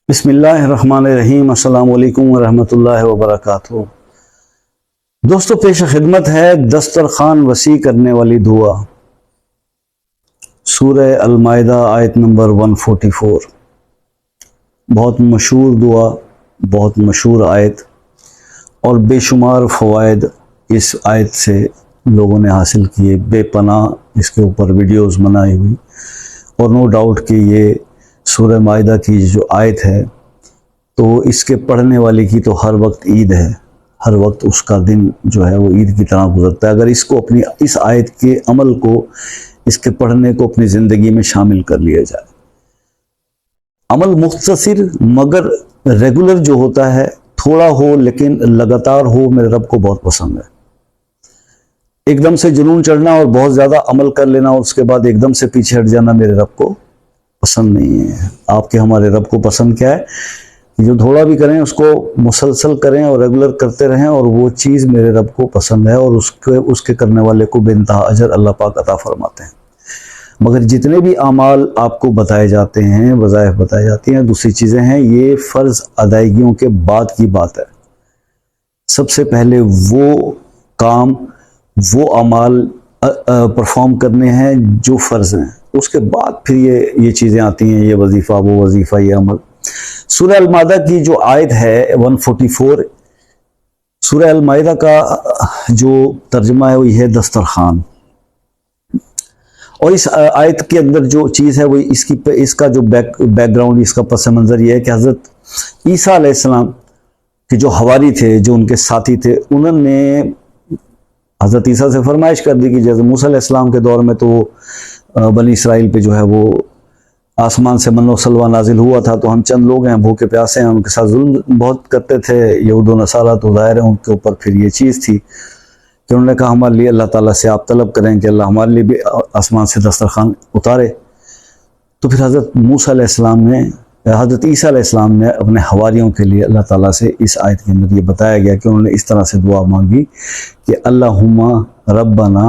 بسم اللہ الرحمن الرحیم۔ السلام علیکم ورحمۃ اللہ وبرکاتہ۔ دوستو، پیش خدمت ہے دسترخوان وسیع کرنے والی دعا، سورہ المائدہ آیت نمبر 144۔ بہت مشہور دعا، بہت مشہور آیت، اور بے شمار فوائد اس آیت سے لوگوں نے حاصل کیے، بے پناہ اس کے اوپر ویڈیوز بنائی ہوئی، اور نو ڈاؤٹ کہ یہ سورہ مائدہ کی جو آیت ہے تو اس کے پڑھنے والے کی تو ہر وقت عید ہے، ہر وقت اس کا دن جو ہے وہ عید کی طرح گزرتا ہے اگر اس کو اپنی اس آیت کے عمل کو، اس کے پڑھنے کو اپنی زندگی میں شامل کر لیا جائے۔ عمل مختصر مگر ریگولر جو ہوتا ہے، تھوڑا ہو لیکن لگاتار ہو، میرے رب کو بہت پسند ہے۔ ایک دم سے جنون چڑھنا اور بہت زیادہ عمل کر لینا اور اس کے بعد ایک دم سے پیچھے ہٹ جانا میرے رب کو پسند نہیں ہے۔ آپ کے ہمارے رب کو پسند کیا ہے؟ جو تھوڑا بھی کریں اس کو مسلسل کریں اور ریگولر کرتے رہیں، اور وہ چیز میرے رب کو پسند ہے، اور اس کے کرنے والے کو بے انتہا اجر اللہ پاک عطا فرماتے ہیں۔ مگر جتنے بھی اعمال آپ کو بتائے جاتے ہیں، وظائف بتائی جاتی ہیں، دوسری چیزیں ہیں، یہ فرض ادائیگیوں کے بعد کی بات ہے۔ سب سے پہلے وہ کام، وہ اعمال پرفارم کرنے ہیں جو فرض ہیں، اس کے بعد پھر یہ چیزیں آتی ہیں، یہ وظیفہ، وہ وظیفہ، یہ عمل۔ سورہ المائدہ کی جو آیت ہے 144، سورہ المائدہ کا جو ترجمہ ہے وہ یہ ہے دسترخوان، اور اس آیت کے اندر جو چیز ہے وہ اس کا جو بیک گراؤنڈ، اس کا پس منظر یہ ہے کہ حضرت عیسیٰ علیہ السلام کے جو حواری تھے، جو ان کے ساتھی تھے، انہوں نے حضرت عیسیٰ سے فرمائش کر دی کہ جیسے موسیٰ علیہ السلام کے دور میں تو بنی اسرائیل پہ جو ہے وہ آسمان سے من و سلوہ نازل ہوا تھا، تو ہم چند لوگ ہیں، بھوکے پیاسے ہیں، ان کے ساتھ ظلم بہت کرتے تھے یہود و نصارہ، تو ظاہر ہے ان کے اوپر پھر یہ چیز تھی کہ انہوں نے کہا ہمارے لیے اللہ تعالیٰ سے آپ طلب کریں کہ اللہ ہمارے لیے بھی آسمان سے دسترخوان اتارے۔ تو پھر حضرت موسیٰ علیہ السلام نے، حضرت عیسیٰ علیہ السلام نے اپنے حواریوں کے لیے اللہ تعالیٰ سے اس آیت کے اندر یہ بتایا گیا کہ انہوں نے اس طرح سے دعا مانگی کہ اللہم ربنا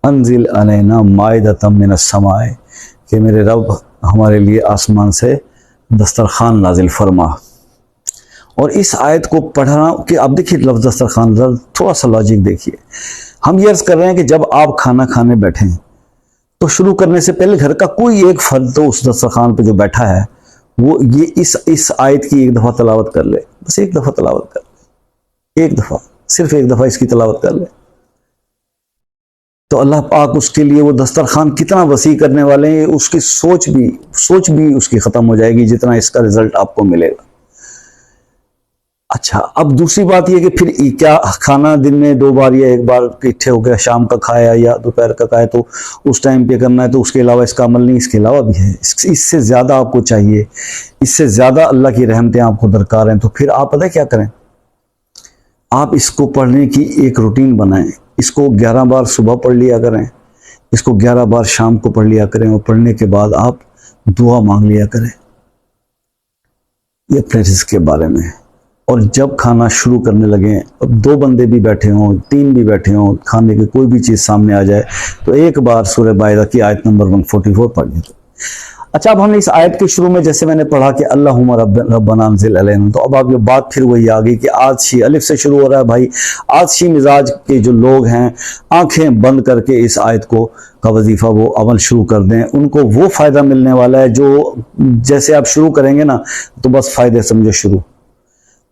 انزل علینا مائدۃ من السماء، کہ میرے رب ہمارے لیے آسمان سے دسترخوان نازل فرما۔ اور اس آیت کو پڑھنا کہ آپ دیکھیے لفظ دسترخوان، تھوڑا سا لاجک دیکھیے۔ ہم یہ عرض کر رہے ہیں کہ جب آپ کھانا کھانے بیٹھیں تو شروع کرنے سے پہلے گھر کا کوئی ایک فرد تو اس دسترخوان پہ جو بیٹھا ہے وہ یہ اس آیت کی ایک دفعہ تلاوت کر لے، بس ایک دفعہ تلاوت کر لے، ایک دفعہ، صرف ایک دفعہ اس کی تلاوت کر لے، تو اللہ پاک اس کے لیے وہ دسترخوان کتنا وسیع کرنے والے ہیں، اس کی سوچ بھی اس کی ختم ہو جائے گی جتنا اس کا رزلٹ آپ کو ملے گا۔ اچھا، اب دوسری بات یہ کہ پھر کیا کھانا دن میں 2 بار یا 1 بار اکٹھے ہو گیا، شام کا کھایا یا دوپہر کا کھایا تو اس ٹائم پہ کرنا ہے، تو اس کے علاوہ اس کا عمل نہیں، اس کے علاوہ بھی ہے، اس سے زیادہ آپ کو چاہیے، اس سے زیادہ اللہ کی رحمتیں آپ کو درکار ہیں۔ تو پھر آپ پتہ کیا کریں، آپ اس کو پڑھنے کی ایک روٹین بنائیں، اس کو 11 بار صبح پڑھ لیا کریں، اس کو 11 بار شام کو پڑھ لیا کریں، اور پڑھنے کے بعد آپ دعا مانگ لیا کریں یہ اپنے رزق کے بارے میں۔ اور جب کھانا شروع کرنے لگیں، اب 2 بندے بھی بیٹھے ہوں، 3 بھی بیٹھے ہوں، کھانے کی کوئی بھی چیز سامنے آ جائے تو ایک بار سورہ مائدہ کی آیت نمبر 144 پڑھ لیجیے۔ اچھا، اب ہم نے اس آیت کے شروع میں جیسے میں نے پڑھا کہ اللہم ربنا انزل علینا، تو اب آپ یہ بات پھر وہی آ گئی کہ آتشی، الف سے شروع ہو رہا ہے بھائی، آتشی مزاج کے جو لوگ ہیں آنکھیں بند کر کے اس آیت کا وظیفہ وہ عمل شروع کر دیں، ان کو وہ فائدہ ملنے والا ہے جو جیسے آپ شروع کریں گے نا تو بس فائدے سمجھو شروع،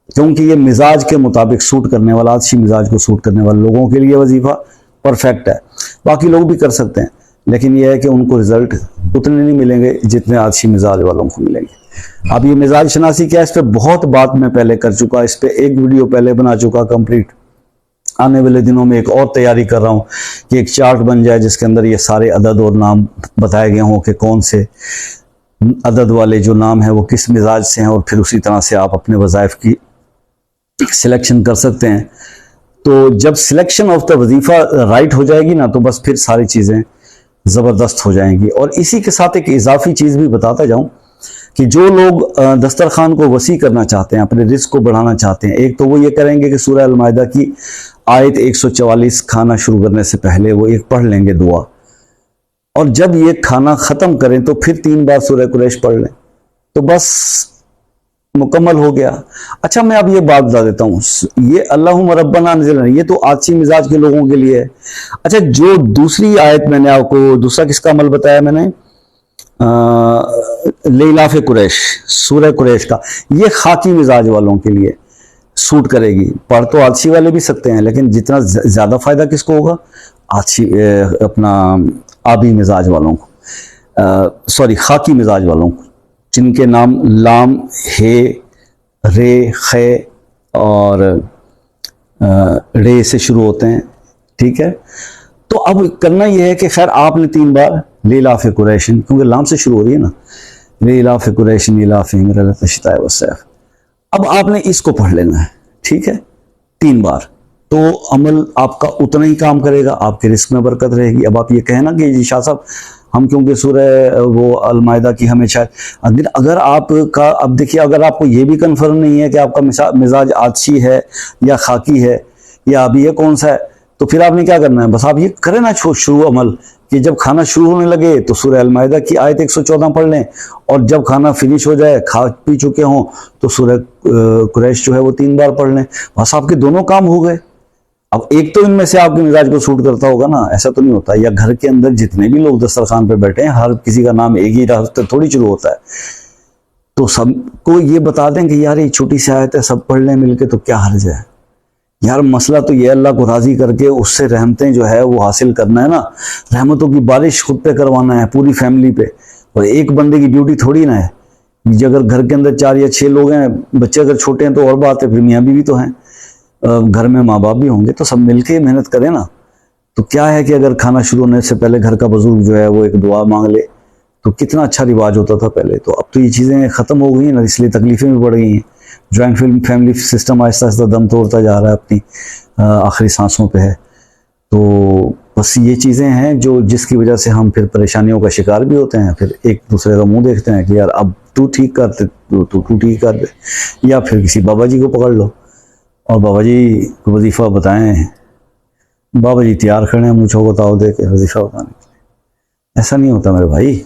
کیونکہ یہ مزاج کے مطابق سوٹ کرنے والا، آتشی مزاج کو سوٹ کرنے والے لوگوں کے لیے وظیفہ پرفیکٹ ہے۔ باقی لوگ بھی کر سکتے ہیں لیکن یہ ہے کہ ان کو رزلٹ اتنے نہیں ملیں گے جتنے آتشی مزاج والوں کو ملیں گے۔ اب یہ مزاج شناسی کیا ہے، اس پہ بہت بات میں پہلے کر چکا، اس پہ ایک ویڈیو پہلے بنا چکا کمپلیٹ۔ آنے والے دنوں میں ایک اور تیاری کر رہا ہوں کہ ایک چارٹ بن جائے جس کے اندر یہ سارے عدد اور نام بتائے گئے ہوں کہ کون سے عدد والے جو نام ہیں وہ کس مزاج سے ہیں، اور پھر اسی طرح سے آپ اپنے وظائف کی سلیکشن کر سکتے ہیں۔ تو جب سلیکشن آف دا وظیفہ رائٹ ہو جائے گی نا تو بس پھر ساری چیزیں زبردست ہو جائیں گی۔ اور اسی کے ساتھ ایک اضافی چیز بھی بتاتا جاؤں کہ جو لوگ دسترخوان کو وسیع کرنا چاہتے ہیں، اپنے رزق کو بڑھانا چاہتے ہیں، ایک تو وہ یہ کریں گے کہ سورہ المائدہ کی آیت 144 کھانا شروع کرنے سے پہلے وہ ایک پڑھ لیں گے دعا، اور جب یہ کھانا ختم کریں تو پھر 3 بار سورہ قریش پڑھ لیں، تو بس مکمل ہو گیا. اچھا میں اب یہ بات بتا دیتا ہوں, یہ اللہم ربنا انزلنا یہ تو آجی مزاج کے لوگوں کے لیے ہے. اچھا جو دوسری آیت میں نے آپ کو دوسرا کس کا عمل بتایا میں نے, لیلاف قریش, سورہ قریش کا, یہ خاکی مزاج والوں کے لیے سوٹ کرے گی. پڑھ تو آجی والے بھی سکتے ہیں لیکن جتنا زیادہ فائدہ کس کو ہوگا, آجی اپنا آبی مزاج والوں کو, سوری خاکی مزاج والوں کو, جن کے نام لام, ہے, رے, خے اور رے سے شروع ہوتے ہیں. ٹھیک ہے, تو اب کرنا یہ ہے کہ خیر آپ نے 3 بار لیلاف قریشن, کیونکہ لام سے شروع ہو رہی ہے نا, لیلاف قریشن لیلافہم رحلۃ الشتاء والصیف, اب آپ نے اس کو پڑھ لینا ہے. ٹھیک ہے, 3 بار, تو عمل آپ کا اتنا ہی کام کرے گا, آپ کے رزق میں برکت رہے گی. اب آپ یہ کہیں نا کہ جی شاہ صاحب ہم کیونکہ سورہ وہ المائدہ کی ہمیں شاید, اگر آپ کا, اب دیکھیے اگر آپ کو یہ بھی کنفرم نہیں ہے کہ آپ کا مزاج آتشی ہے یا خاکی ہے یا ابھی یہ کون سا ہے, تو پھر آپ نے کیا کرنا ہے, بس آپ یہ کریں نا شروع عمل کہ جب کھانا شروع ہونے لگے تو سورہ المائدہ کی آیت 114 پڑھ لیں, اور جب کھانا فنش ہو جائے, کھا پی چکے ہوں, تو سورہ قریش جو ہے وہ 3 بار پڑھ لیں. بس آپ کے دونوں کام ہو گئے. اب ایک تو ان میں سے آپ کے مزاج کو سوٹ کرتا ہوگا نا, ایسا تو نہیں ہوتا, یا گھر کے اندر جتنے بھی لوگ دسترخوان پہ بیٹھے ہیں ہر کسی کا نام ایک ہی راستے تھوڑی شروع ہوتا ہے, تو سب کو یہ بتا دیں کہ یار یہ چھوٹی سی آیت ہے, سب پڑھ لیں مل کے, تو کیا حرج ہے یار. مسئلہ تو یہ اللہ کو راضی کر کے اس سے رحمتیں جو ہے وہ حاصل کرنا ہے نا, رحمتوں کی بارش خود پہ کروانا ہے پوری فیملی پہ, اور ایک بندے کی ڈیوٹی تھوڑی نہ ہے. اگر گھر کے اندر 4 یا 6 لوگ ہیں, بچے اگر چھوٹے ہیں تو اور بات ہے, پھر میاں بیوی تو ہیں, گھر میں ماں باپ بھی ہوں گے, تو سب مل کے محنت کریں نا. تو کیا ہے کہ اگر کھانا شروع ہونے سے پہلے گھر کا بزرگ جو ہے وہ ایک دعا مانگ لے, تو کتنا اچھا رواج ہوتا تھا پہلے. تو اب تو یہ چیزیں ختم ہو گئی ہیں نا, اس لیے تکلیفیں بھی بڑھ گئی ہیں. جوائنٹ فیملی سسٹم آہستہ آہستہ دم توڑتا جا رہا ہے, اپنی آخری سانسوں پہ ہے. تو بس یہ چیزیں ہیں جو جس کی وجہ سے ہم پھر پریشانیوں کا شکار بھی ہوتے ہیں, پھر ایک دوسرے کا منہ دیکھتے ہیں کہ یار اب تو ٹھیک کر دے, تو ٹھیک کر دے, یا پھر کسی بابا جی کو پکڑ لو اور بابا جی کو وظیفہ بتائیں, بابا جی تیار کھڑے ہیں مجھوں کو تاؤ دے کے وظیفہ بتانے کے لیے. ایسا نہیں ہوتا میرے بھائی.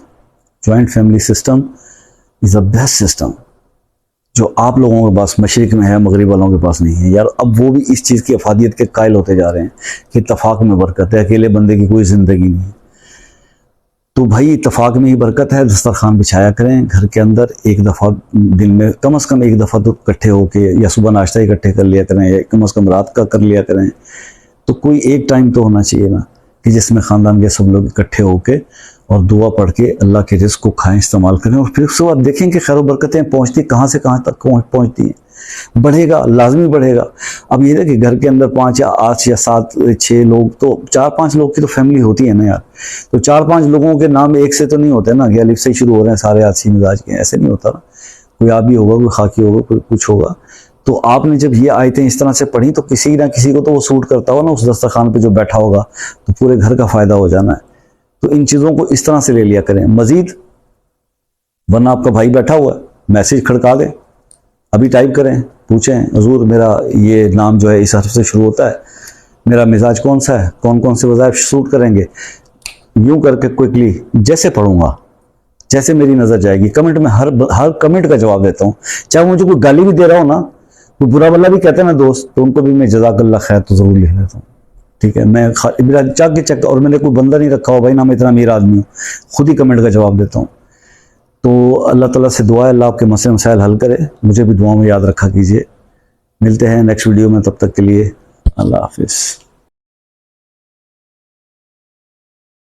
Joint family system is a best system, جو آپ لوگوں کے پاس مشرق میں ہے, مغرب والوں کے پاس نہیں ہے یار. اب وہ بھی اس چیز کی افادیت کے قائل ہوتے جا رہے ہیں کہ اتفاق میں برکت ہے, اکیلے بندے کی کوئی زندگی نہیں ہے. تو بھائی اتفاق میں ہی برکت ہے. دسترخوان بچھایا کریں گھر کے اندر, ایک دفعہ دن میں کم از کم ایک دفعہ تو اکٹھے ہو کے, یا صبح ناشتہ اکٹھے کر لیا کریں, یا کم از کم رات کا کر لیا کریں. تو کوئی ایک ٹائم تو ہونا چاہیے نا کہ جس میں خاندان کے سب لوگ اکٹھے ہو کے اور دعا پڑھ کے اللہ کے رزق کو کھائیں, استعمال کریں, اور پھر اس کے بعد دیکھیں کہ خیر و برکتیں پہنچتی کہاں سے کہاں تک پہنچتی ہیں. بڑھے گا, لازمی بڑھے گا. اب یہ ہے کہ گھر کے اندر 5 یا 8 یا 7 6 لوگ, تو 4-5 لوگ کی تو فیملی ہوتی ہے نا یار. تو 4-5 لوگوں کے نام ایک سے تو نہیں ہوتے نا, کہ الف سے شروع ہو رہے ہیں سارے آتشی مزاج کے, ایسے نہیں ہوتا نا. کوئی آبی ہوگا, کوئی خاکی ہوگا, کوئی کچھ ہوگا. تو آپ نے جب یہ آیتیں اس طرح سے پڑھی تو کسی نہ کسی کو تو وہ سوٹ کرتا ہو نا, اس دسترخوان پہ جو بیٹھا ہوگا, تو پورے گھر کا فائدہ ہو جانا ہے. تو ان چیزوں کو اس طرح سے لے لیا کریں مزید, ورنہ آپ کا بھائی بیٹھا ہوا ہے, میسیج کھڑکا دے, ابھی ٹائپ کریں, پوچھیں حضور میرا یہ نام جو ہے اس حرف سے شروع ہوتا ہے, میرا مزاج کون سا ہے, کون کون سے وظائف سوٹ کریں گے. یوں کر کے کوئکلی جیسے پڑھوں گا, جیسے میری نظر جائے گی. کمنٹ میں ہر کمنٹ کا جواب دیتا ہوں, چاہے مجھے کوئی گالی بھی دے رہا ہو نا, کوئی برا بلا بھی کہتے ہیں نا دوست, تو ان کو بھی میں جزاک اللہ خیر تو ضرور لکھ لیتا ہوں. ٹھیک ہے, میں میرا چک اور میں نے کوئی بندہ نہیں رکھا ہو بھائی, نہ میں اتنا امیر آدمی ہوں, خود ہی کمنٹ کا جواب دیتا ہوں. تو اللہ تعالیٰ سے دعا ہے اللہ آپ کے مسئلے مسائل حل کرے. مجھے بھی دعاؤں میں یاد رکھا کیجیے. ملتے ہیں نیکسٹ ویڈیو میں, تب تک کے لیے اللہ حافظ.